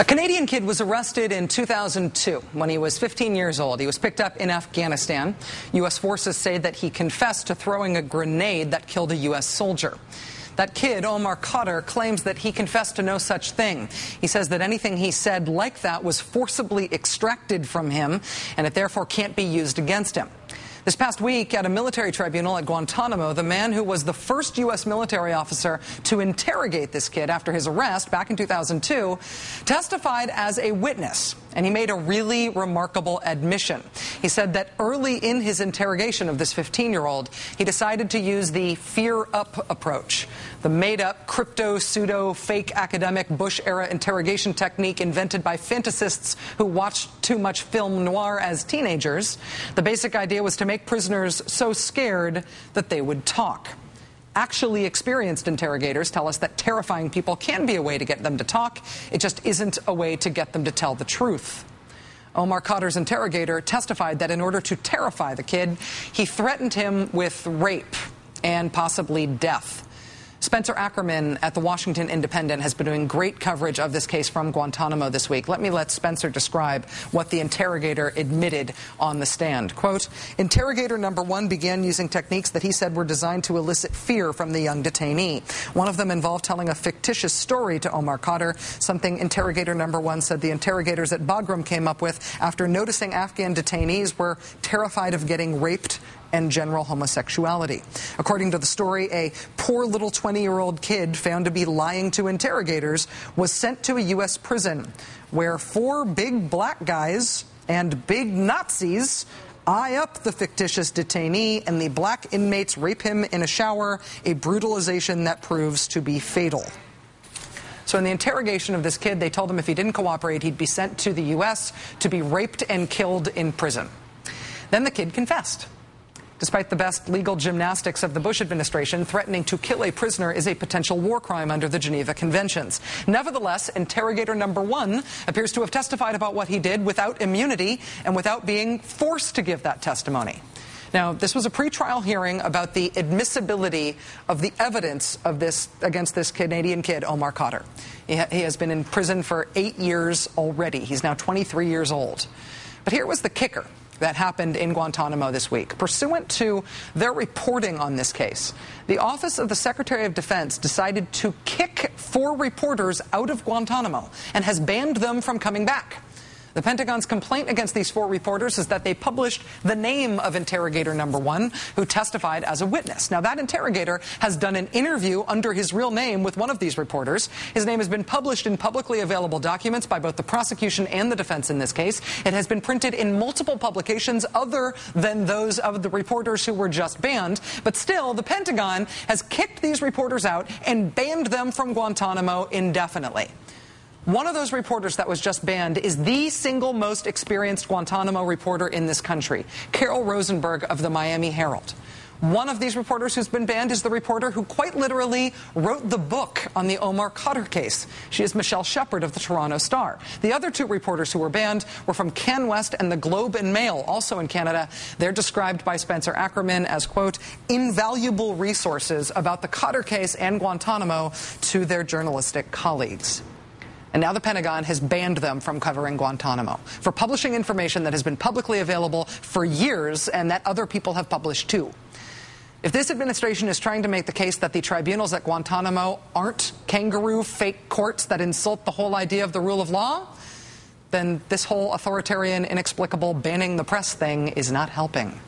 A Canadian kid was arrested in 2002 when he was 15 years old. He was picked up in Afghanistan. U.S. forces say that he confessed to throwing a grenade that killed a U.S. soldier. That kid, Omar Khadr, claims that he confessed to no such thing. He says that anything he said like that was forcibly extracted from him, and it therefore can't be used against him. This past week, at a military tribunal at Guantanamo, the man who was the first U.S. military officer to interrogate this kid after his arrest back in 2002 testified as a witness, and he made a really remarkable admission. He said that early in his interrogation of this 15-year-old, he decided to use the fear-up approach, the made-up, crypto, pseudo, fake academic Bush-era interrogation technique invented by fantasists who watched too much film noir as teenagers. The basic idea was to make prisoners so scared that they would talk. Actually experienced interrogators tell us that terrifying people can be a way to get them to talk. It just isn't a way to get them to tell the truth. Omar Khadr's interrogator testified that in order to terrify the kid, he threatened him with rape and possibly death. Spencer Ackerman at the Washington Independent has been doing great coverage of this case from Guantanamo this week. Let Spencer describe what the interrogator admitted on the stand. Quote, interrogator number one began using techniques that he said were designed to elicit fear from the young detainee. One of them involved telling a fictitious story to Omar Khadr, something interrogator number one said the interrogators at Bagram came up with after noticing Afghan detainees were terrified of getting raped and general homosexuality. According to the story, a poor little 20-year-old kid found to be lying to interrogators was sent to a U.S. prison where four big black guys and big Nazis eye up the fictitious detainee, and the black inmates rape him in a shower, a brutalization that proves to be fatal. So in the interrogation of this kid, they told him if he didn't cooperate, he'd be sent to the U.S. to be raped and killed in prison. Then the kid confessed. Despite the best legal gymnastics of the Bush administration, threatening to kill a prisoner is a potential war crime under the Geneva Conventions. Nevertheless, interrogator number one appears to have testified about what he did without immunity and without being forced to give that testimony. Now, this was a pretrial hearing about the admissibility of the evidence of this against this Canadian kid, Omar Khadr. He has been in prison for 8 years already. He's now 23 years old. But here was the kicker that happened in Guantanamo this week. Pursuant to their reporting on this case, the Office of the Secretary of Defense decided to kick 4 reporters out of Guantanamo and has banned them from coming back. The Pentagon's complaint against these 4 reporters is that they published the name of interrogator number one, who testified as a witness. Now, that interrogator has done an interview under his real name with one of these reporters. His name has been published in publicly available documents by both the prosecution and the defense in this case. It has been printed in multiple publications other than those of the reporters who were just banned. But still, the Pentagon has kicked these reporters out and banned them from Guantanamo indefinitely. One of those reporters that was just banned is the single most experienced Guantanamo reporter in this country, Carol Rosenberg of the Miami Herald. One of these reporters who's been banned is the reporter who quite literally wrote the book on the Omar Khadr case. She is Michelle Shepard of the Toronto Star. The other 2 reporters who were banned were from CanWest and the Globe and Mail, also in Canada. They're described by Spencer Ackerman as, quote, invaluable resources about the Khadr case and Guantanamo to their journalistic colleagues. And now the Pentagon has banned them from covering Guantanamo for publishing information that has been publicly available for years and that other people have published too. If this administration is trying to make the case that the tribunals at Guantanamo aren't kangaroo fake courts that insult the whole idea of the rule of law, then this whole authoritarian, inexplicable banning the press thing is not helping.